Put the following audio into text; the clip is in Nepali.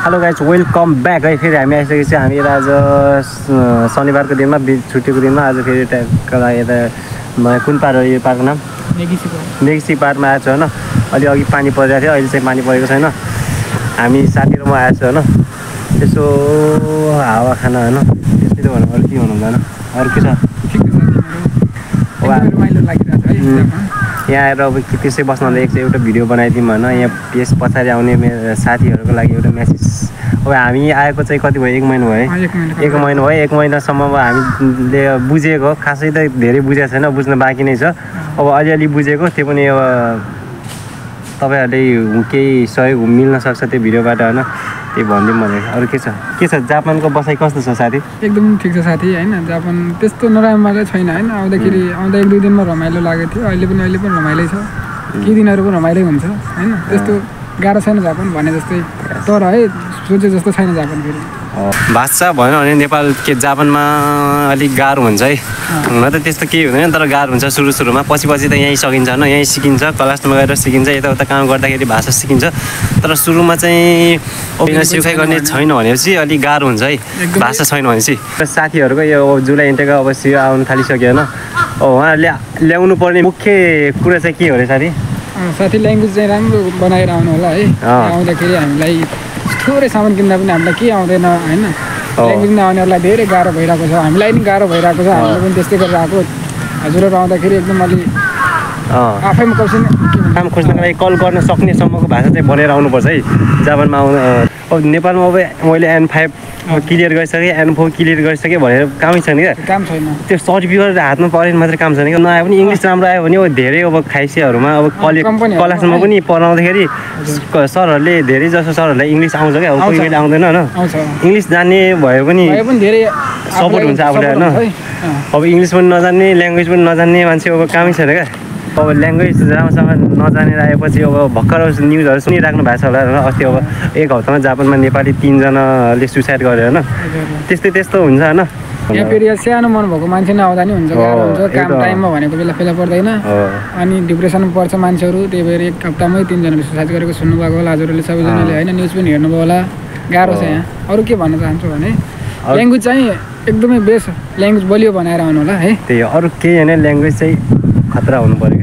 हेलो गाइज वेलकम ब्याक है। फेरि हामी आइसकेको छ। हामी आज शनिबारको दिनमा छुट्टीको दिनमा आज फेरि ट्यागको लागि यता कुन पार हो यो पार्कको नाम? मेघसी पार्कमा आएको छु होइन। अलि अघि पानी परिरहेको थियो, अहिले चाहिँ पानी परेको छैन। हामी साथी र म आएको छु होइन। यसो हावा खाना होइन, त्यस्तै त भन्नु अरू के भन्नु हुँदैन। अरू के छ? यहाँ आएर अब त्यसै बस्न एउटा भिडियो बनाइदिउँ होइन। यहाँ यस पछाडि आउने मेरो साथीहरूको लागि एउटा मेसेज। अब हामी आएको चाहिँ कति भयो? 1 महिना भयो है। 1 महिना भयो। 1 महिनासम्म हामीले बुझेको खासै त धेरै बुझेको छैन, बुझ्न बाँकी नै छ। अब अलिअलि बुझेको त्यो पनि अब तपाईँहरूले केही सहयोग मिल्न सक्छ त्यो भिडियोबाट होइन। त्यही भनिदिउँ भनेको। अरू के छ? जापानको बसाइ कस्तो छ साथी? एकदम ठिक छ साथी होइन। जापान त्यस्तो नराम्रो छैन होइन। आउँदा 1-2 दिनमा रमाइलो लागेको थियो। अहिले पनि रमाइलै छ। केही दिनहरू पनि रमाइलै हुन्छ होइन। त्यस्तो गाह्रो छैन जापान भने जस्तै, तर है सोचे जस्तो छैन जापान। फेरि भाषा भएन भने नेपाल के जापानमा अलिक गाह्रो हुन्छ है। हुन त त्यस्तो केही हुँदैन, तर गाह्रो हुन्छ सुरुमा। पछि त यहीँ सकिन्छ होइन। यहीँ सिकिन्छ, क्लासमा गएर सिकिन्छ, यताउता काम गर्दाखेरि भाषा सिकिन्छ। तर सुरुमा चाहिँ सिकाइ गर्ने छैन भनेपछि अलिक गाह्रो हुन्छ है, भाषा छैन भनेपछि। साथीहरूको यो जुलाई इन्टेको अवश्य आउनु थालिसक्यो होइन। उहाँहरूले ल्याउनु पर्ने मुख्य कुरा चाहिँ के हो अरे साथी? साथी ल्याङ्ग्वेज चाहिँ राम्रो बनाएर आउनु होला है। आउँदाखेरि हामीलाई थोरै सामान किन्दा पनि हामीलाई के आउँदैन होइन। ल्याङ्ग्वेज नआउनेहरूलाई धेरै गाह्रो भइरहेको छ, हामीलाई पनि गाह्रो भइरहेको छ। हामीले पनि त्यस्तै गरेर आएको। हजुरहरू आउँदाखेरि एकदम अलि आफैमा काम खोज्नको लागि कल गर्न सक्ने सम्मको भाषा चाहिँ बनेर आउनुपर्छ है जापानमा आउनु। अब नेपालमा अब मैले N5 क्लियर गरिसकेँ, N4 क्लियर गरिसकेँ भनेर कामै छैन क्या। काम छैन। त्यो सर्टिफिकेट हातमा परेन मात्रै काम छैन क्या। नआए पनि इङ्ग्लिस राम्रो आयो भने अब धेरै अब खाइसेहरूमा अब क्लासमा पनि पढाउँदाखेरि सरहरूले धेरै जसो सरहरूलाई इङ्ग्लिस आउँछ क्या। अब कोही बेला आउँदैन होइन। इङ्ग्लिस जान्ने भयो पनि धेरै सपोर्ट हुन्छ आफूलाई होइन। अब इङ्ग्लिस पनि नजान्ने, ल्याङ्ग्वेज पनि नजान्ने मान्छे अब कामै छैन क्या। अब ल्याङ्ग्वेज राम्रोसँग नजानेर आएपछि अब भर्खर न्युजहरू सुनिराख्नु भएको छ होला होइन। अस्ति अब 1 हप्तामा जापानमा नेपाली 3 जनाले सुसाइड गरे होइन। त्यस्तो हुन्छ होइन। यहाँ फेरि सानो मन भएको मान्छे नआउँदा नि हुन्छ, गाह्रो हुन्छ। काम टाइममा भनेको बेला फेला पर्दैन अनि डिप्रेसनमा पर्छ मान्छेहरू। त्यही भएर 1 हप्तामै 3 जनाले सुसाइड गरेको सुन्नुभएको होला हजुरहरूले सबैजनाले होइन। न्युज पनि हेर्नुभयो होला। गाह्रो छ यहाँ। अरू के भन्न चाहन्छु भने ल्याङ्ग्वेज चाहिँ एकदमै बेस्ट ल्याङ्ग्वेज बलियो बनाएर आउनु होला है। त्यही अरू केही होइन, ल्याङ्ग्वेज चाहिँ खतरा हुनु पऱ्यो।